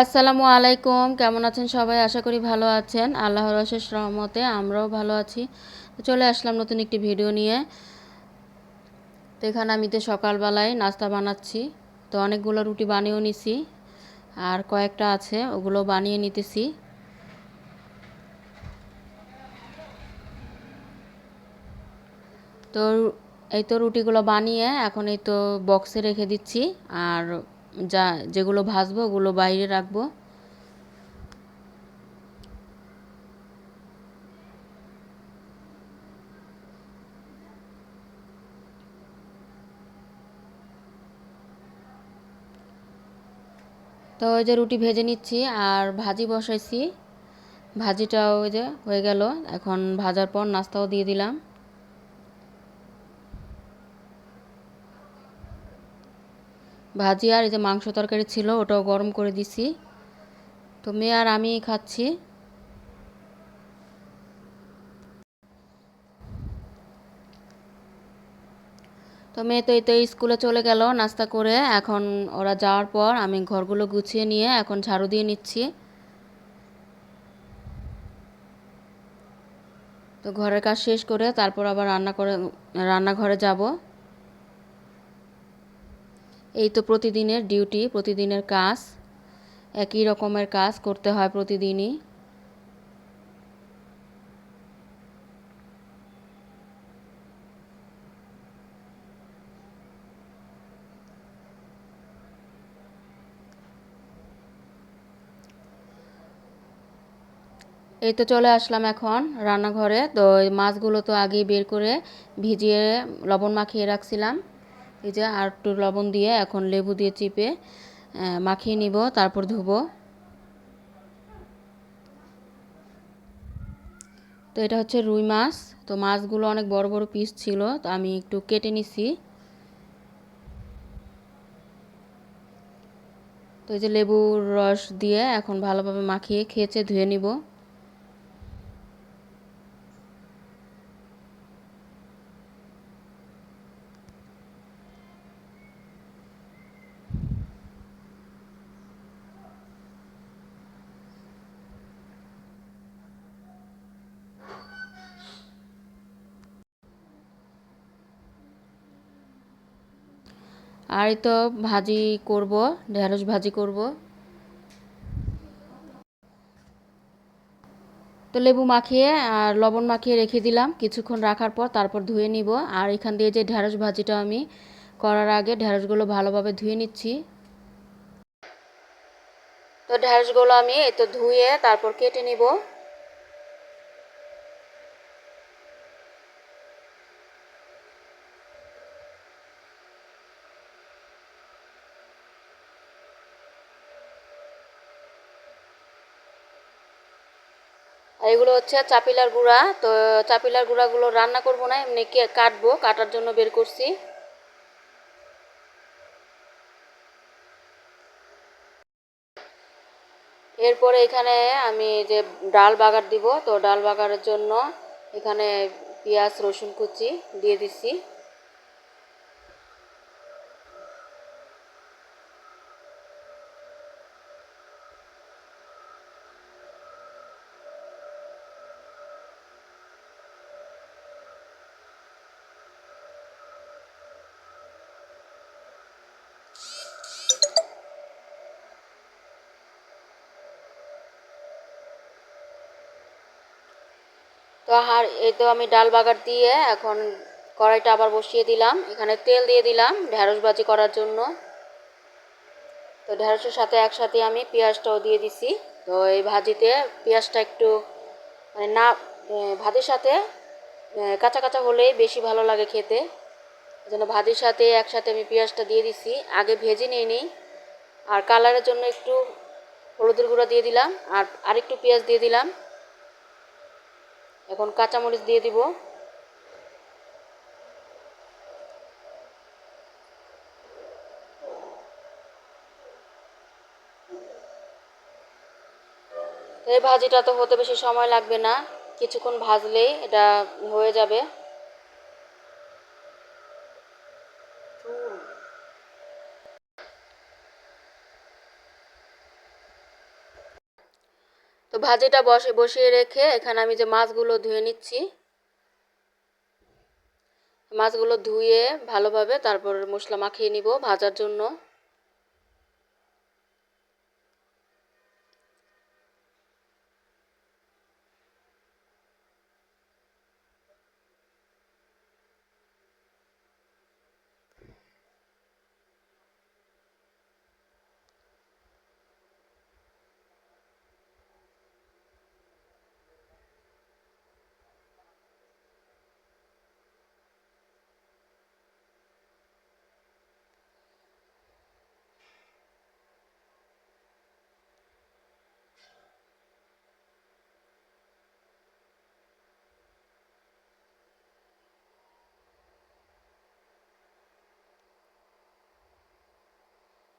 আসসালামু আলাইকুম, কেমন আছেন সবাই? আশা করি ভালো আছেন। আল্লাহর অশেষ রহমতে আমরাও ভালো আছি। তো চলে আসলাম নতুন একটি ভিডিও নিয়ে। তো এখানে আমি তো সকালবেলায় নাস্তা বানাচ্ছি। তো অনেকগুলো রুটি বানিয়েও নিছি, আর কয়েকটা আছে ওগুলো বানিয়ে নিতেছি। তো এই তো রুটিগুলো বানিয়ে এখন এই তো বক্সে রেখে দিচ্ছি, আর যেগুলো ভাজবো ওগুলো বাইরে রাখবো। তো ওই যে রুটি ভেজে নিচ্ছি আর ভাজি বসাইছি। ভাজিটাও ওই যে হয়ে গেল। এখন ভাজার পর নাস্তাও দিয়ে দিলাম। ভাজি আর এই যে মাংস তরকারি ছিল ওটাও গরম করে দিছি। তো মেয়ে আর আমি খাচ্ছি। তো মেয়ে তো এই তো স্কুলে চলে গেল নাস্তা করে। এখন ওরা যাওয়ার পর আমি ঘরগুলো গুছিয়ে নিয়ে এখন ঝাড়ু দিয়ে নিচ্ছি। তো ঘরের কাজ শেষ করে তারপর আবার রান্নাঘরে যাব। এই তো প্রতিদিনের ডিউটি, প্রতিদিনের কাজ, একই রকমের কাজ করতে হয় প্রতিদিনই। এই তো চলে আসলাম এখন রান্নাঘরে। তো এই মাছগুলো তো আগেই বের করে ভিজিয়ে লবণ মাখিয়ে রাখছিলাম। এই যে আর একটু লবণ দিয়ে এখন লেবু দিয়ে চিপে মাখিয়ে নিব, তারপর ধুবো। তো এটা হচ্ছে রুই মাছ। তো মাছগুলো অনেক বড় বড় পিস ছিল, তো আমি একটু কেটে নিছি। তো এই যে লেবুর রস দিয়ে এখন ভালোভাবে মাখিয়ে খেয়েছে ধুয়ে নিব। আর এই তো ভাজি করব, ঢেঁড়স ভাজি করব। তো লেবু মাখিয়ে আর লবণ মাখিয়ে রেখে দিলাম, কিছুক্ষণ রাখার পর তারপর ধুয়ে নিব। আর এখান দিয়ে যে ঢেঁড়স ভাজিটা আমি করার আগে ঢেঁড়সগুলো ভালোভাবে ধুয়ে নিচ্ছি। তো ঢেঁড়সগুলো আমি এই তো ধুয়ে তারপর কেটে নিব। আর এগুলো হচ্ছে চাপিলার গুঁড়া। তো চাপিলার গুঁড়াগুলো রান্না করব না, এমনি কাটবো, কাটার জন্য বের করছি। এরপরে এখানে আমি যে ডাল বাগার দিব, তো ডাল বাগারের জন্য এখানে পেঁয়াজ রসুন কুচি দিয়ে দিছি। তো আর এই তো আমি ডাল বাগার দিয়ে এখন কড়াইটা আবার বসিয়ে দিলাম। এখানে তেল দিয়ে দিলাম ঢেঁড়স ভাজি করার জন্য। তো ঢেঁড়সের সাথে একসাথে আমি পেঁয়াজটাও দিয়ে দিছি। তো এই ভাজিতে পেঁয়াজটা একটু মানে না, ভাতের সাথে কাঁচা কাঁচা হলেই বেশি ভালো লাগে খেতে। এই জন্য ভাজির সাথে একসাথে আমি পেঁয়াজটা দিয়ে দিছি, আগে ভেজে নিয়ে নিই। আর কালারের জন্য একটু হলুদের গুঁড়া দিয়ে দিলাম, আর আরেকটু পেঁয়াজ দিয়ে দিলাম। এখন কাঁচামরিচ দিয়ে দিব। তো এই ভাজিটা তো হতে বেশি সময় লাগবে না, কিছুক্ষণ ভাজলেই এটা হয়ে যাবে। তো ভাজিটা বসিয়ে রেখে এখানে আমি যে মাছগুলো ধুয়ে নিচ্ছি, মাছগুলো ধুয়ে ভালোভাবে তারপর মশলা মাখিয়ে নিব ভাজার জন্য।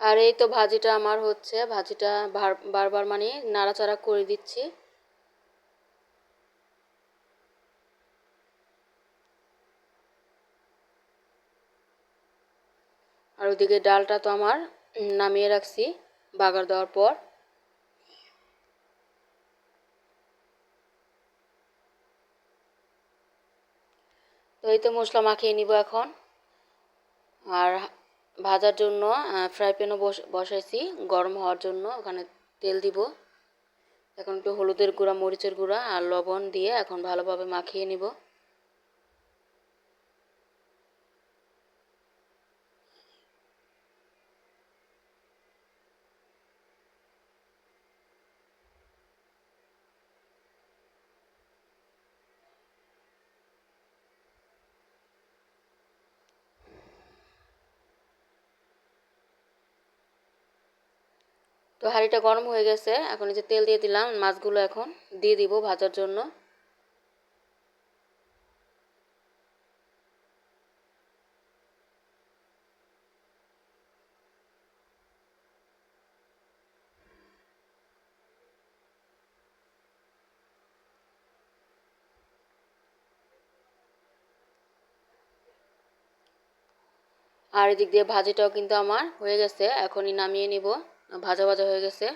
আর এই তো ভাজিটা আমার হচ্ছে, ভাজিটা বারবার মানে নাড়াচাড়া করে দিচ্ছি। আর ওইদিকে ডালটা তো আমার নামিয়ে রাখছি বাগার দেওয়ার পর। তো এই তো মশলা মাখিয়ে নিব এখন। আর ভাজার জন্য ফ্রাই প্যানও বসাইছি গরম হওয়ার জন্য, ওখানে তেল দিব। এখন একটু হলুদের গুঁড়া, মরিচের গুঁড়া আর লবণ দিয়ে এখন ভালোভাবে মাখিয়ে নিব। তো হাঁড়িটা গরম হয়ে গেছে, এখন এই যে তেল দিয়ে দিলাম, মাছগুলো এখন দিয়ে দিব ভাজার জন্য। আর এদিক দিয়ে ভাজিটাও কিন্তু আমার হয়ে গেছে, এখনই নামিয়ে নিব, ভাজা ভাজা হয়ে গেছে।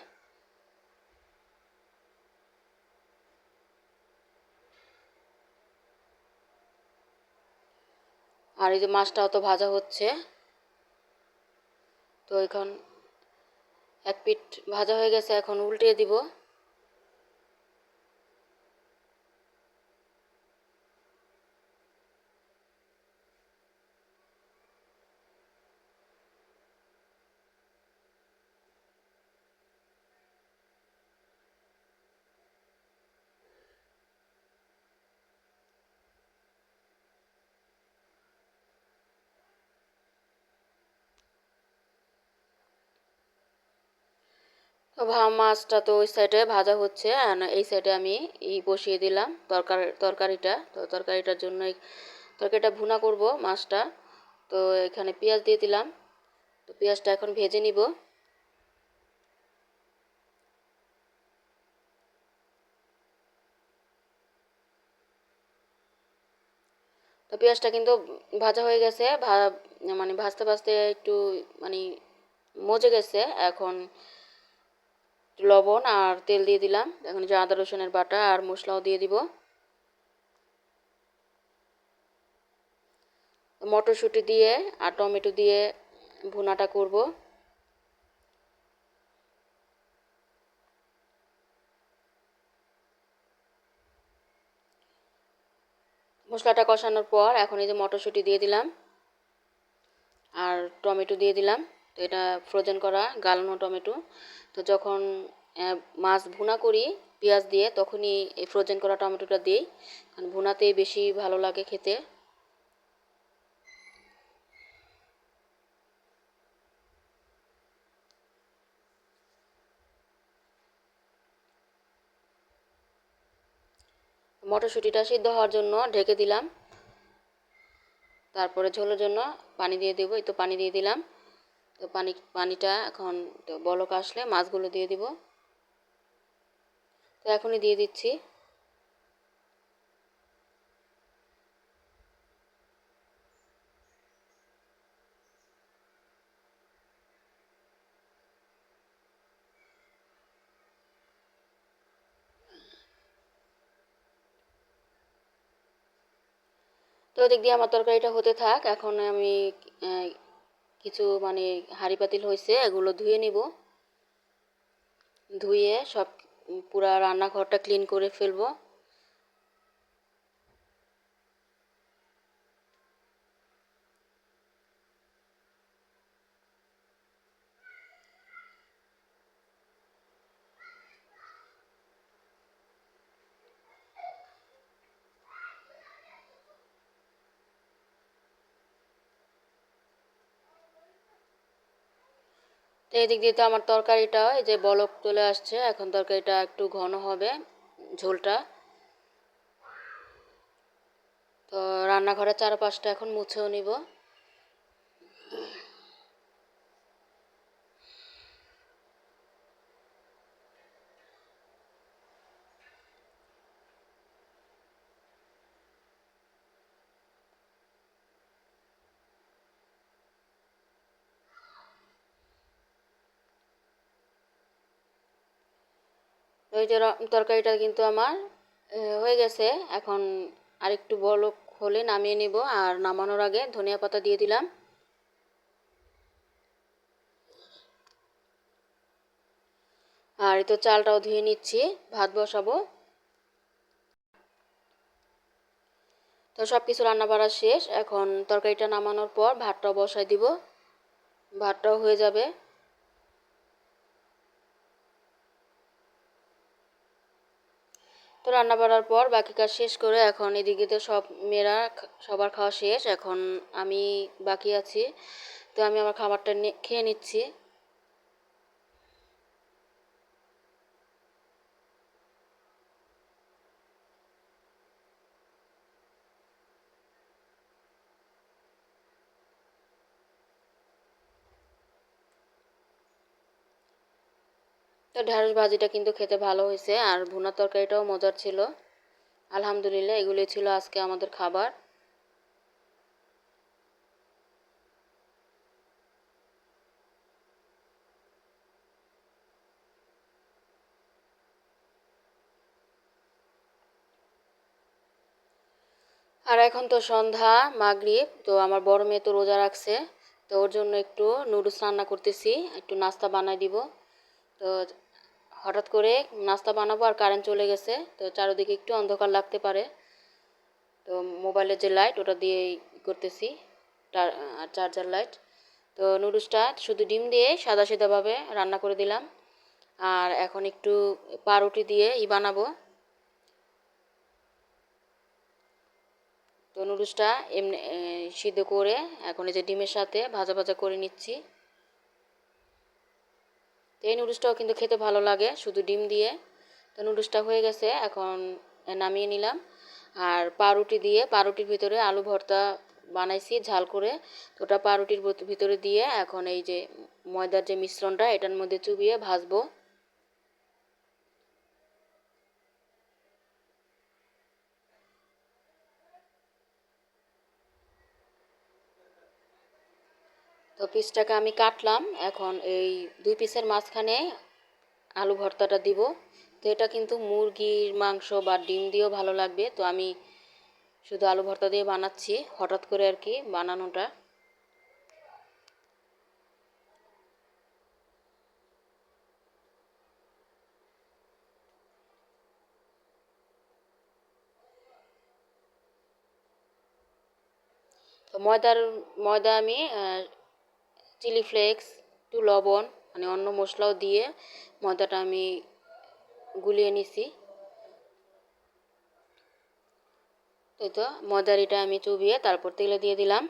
আর এই যে মাছটাও তো ভাজা হচ্ছে। তো এখন এক পিঠ ভাজা হয়ে গেছে, এখন উল্টিয়ে দিব। তো মাছটা তো ওই সাইডে ভাজা হচ্ছে, আর এই সাইডে আমি বসিয়ে দিলাম তরকারিটা। তো তরকারিটার জন্য তরকারিটা ভুনা করব মাছটা। তো এখানে পেঁয়াজ দিয়ে দিলাম, তো পেঁয়াজটা এখন ভেজে নিব। তো পেঁয়াজটা কিন্তু ভাজা হয়ে গেছে, মানে ভাজতে ভাজতে একটু মানে মজে গেছে। এখন লবণ আর তেল দিয়ে দিলাম, এখন যে আদা রসুনের বাটা আর মশলাও দিয়ে দিব। মটরশুঁটি দিয়ে আর টমেটো দিয়ে ভুনাটা করব। মশলাটা কষানোর পর এখন এই যে মটরশুঁটি দিয়ে দিলাম আর টমেটো দিয়ে দিলাম। তো এটা ফ্রোজেন করা গালানো টমেটো। তো যখন মাছ ভুনা করি পেঁয়াজ দিয়ে, তখনই এই ফ্রোজেন করা টমেটোটা দিই, কারণ ভুনাতেই বেশি ভালো লাগে খেতে। মটরশুঁটিটা সিদ্ধ হওয়ার জন্য ঢেকে দিলাম, তারপরে ঝোলের জন্য পানি দিয়ে দেবো। এই তো পানি দিয়ে দিলাম। তো পানিটা এখন তো বলক আসলে মাছগুলো দিয়ে দিব। তো এখনই দিয়ে দিচ্ছি। তো ওদিক দিয়ে আমার তরকারিটা হতে থাক। এখন আমি কিছু মানে হাঁড়ি পাতিল হয়েছে এগুলো ধুয়ে নিব। ধুয়ে সব পুরা রান্নাঘরটা ক্লিন করে ফেলবো। তো এদিক দিয়ে তো আমার তরকারিটা এই যে বলক চলে আসছে, এখন তরকারিটা একটু ঘন হবে ঝোলটা। তো রান্নাঘরের চারপাশটা এখন মুছেও নিব। ওই যে তরকারিটা কিন্তু আমার হয়ে গেছে। এখন আরেকটু বলক হলে নামিয়ে নিব, আর নামানোর আগে ধনিয়া পাতা দিয়ে দিলাম। আর এই তো চালটাও ধুয়ে নিচ্ছি, ভাত বসাবো। তো সব কিছু রান্না বাড়া শেষ, এখন তরকারিটা নামানোর পর ভাতটাও বসাই দিব, ভাতটাও হয়ে যাবে। তো রান্না বাড়ার পর বাকি কাজ শেষ করে এখন এদিকে তো সব মেয়েরা সবার খাওয়া শেষ, এখন আমি বাকি আছি। তো আমি আমার খাবারটা খেয়ে নিচ্ছি। তো ঢ্যাঁড়স ভাজিটা কিন্তু খেতে ভালো হয়েছে, আর ভুনা তরকারিটাও মজার ছিল। আলহামদুলিল্লাহ, এগুলি ছিল আজকে আমাদের খাবার। আর এখন তো সন্ধ্যা, মাগরিব। তো আমার বড় মেয়ে তো রোজা রাখছে, তো ওর জন্য একটু নুডলস রান্না করতেছি, একটু নাস্তা বানাই দিব। তো হঠাৎ করে নাস্তা বানাবো আর কারেন্ট চলে গেছে, তো চারিদিকে একটু অন্ধকার লাগতে পারে। তো মোবাইলের যে লাইট ওটা দিয়েই করতেছি, চার্জার লাইট। তো নুডলসটা শুধু ডিম দিয়ে সাদা সাদাভাবে রান্না করে দিলাম। আর এখন একটু পাউরুটি দিয়ে বানাবো। তো নুডলসটা এমনি সিদ্ধ করে এখন এই যে ডিমের সাথে ভাজা ভাজা করে নিচ্ছি। তো এই নুডলসটাও কিন্তু খেতে ভালো লাগে শুধু ডিম দিয়ে। তো নুডলসটা হয়ে গেছে, এখন নামিয়ে নিলাম। আর পাউরুটি দিয়ে, পাউরুটির ভিতরে আলু ভর্তা বানাইছি ঝাল করে। তো ওটা পাউরুটির ভিতরে দিয়ে এখন এই যে ময়দার যে মিশ্রণটা এটার মধ্যে চুবিয়ে ভাজবো। তো পিসটাকে আমি কাটলাম, এখন এই দুই পিসের মাঝখানে আলু ভর্তাটা দিব। তো এটা কিন্তু মুরগির মাংস বা ডিম দিয়েও ভালো লাগবে। তো আমি শুধু আলু ভর্তা দিয়ে বানাচ্ছি, হঠাৎ করে আর কি বানানোটা। তো ময়দা আমি চিলি ফ্লেক্স, একটু লবণ, মানে অন্য মশলাও দিয়ে ময়দাটা আমি গুলিয়ে নিছি। তো ময়দার এটা আমি চুবিয়ে তারপর তেলে দিয়ে দিলাম।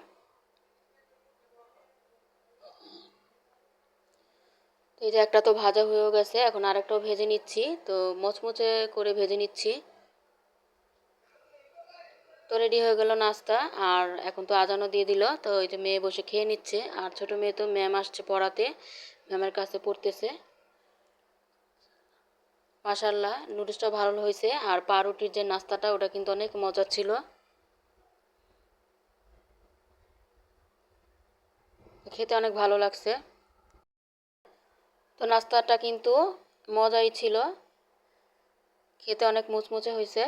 তো এই যে একটা তো ভাজা হয়েও গেছে, এখন আরেকটাও ভেজে নিচ্ছি। তো মচমচে করে ভেজে নিচ্ছি। তো রেডি হয়ে গেল নাস্তা। আর এখন তো আজানও দিয়ে দিল, তো ওই যে মেয়ে বসে খেয়ে নিচ্ছে। আর ছোট মেয়ে তো ম্যাম আসছে পড়াতে, ম্যামের কাছে পড়তেছে। মাশাল্লাহ, নুডলসটা ভালো হয়েছে। আর পাউরুটির যে নাস্তাটা ওটা কিন্তু অনেক মজার ছিল, খেতে অনেক ভালো লাগছে। তো নাস্তাটা কিন্তু মজাই ছিল, খেতে অনেক মুচমুচে হয়েছে।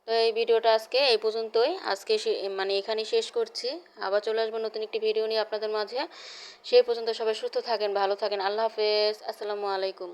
তো এই ভিডিওটা আজকে এই পর্যন্তই, আজকে মানে এখানেই শেষ করছি। আবার চলে আসবো নতুন একটি ভিডিও নিয়ে আপনাদের মাঝে। সেই পর্যন্ত সবাই সুস্থ থাকেন, ভালো থাকেন। আল্লাহ হাফেজ, আসসালামু আলাইকুম।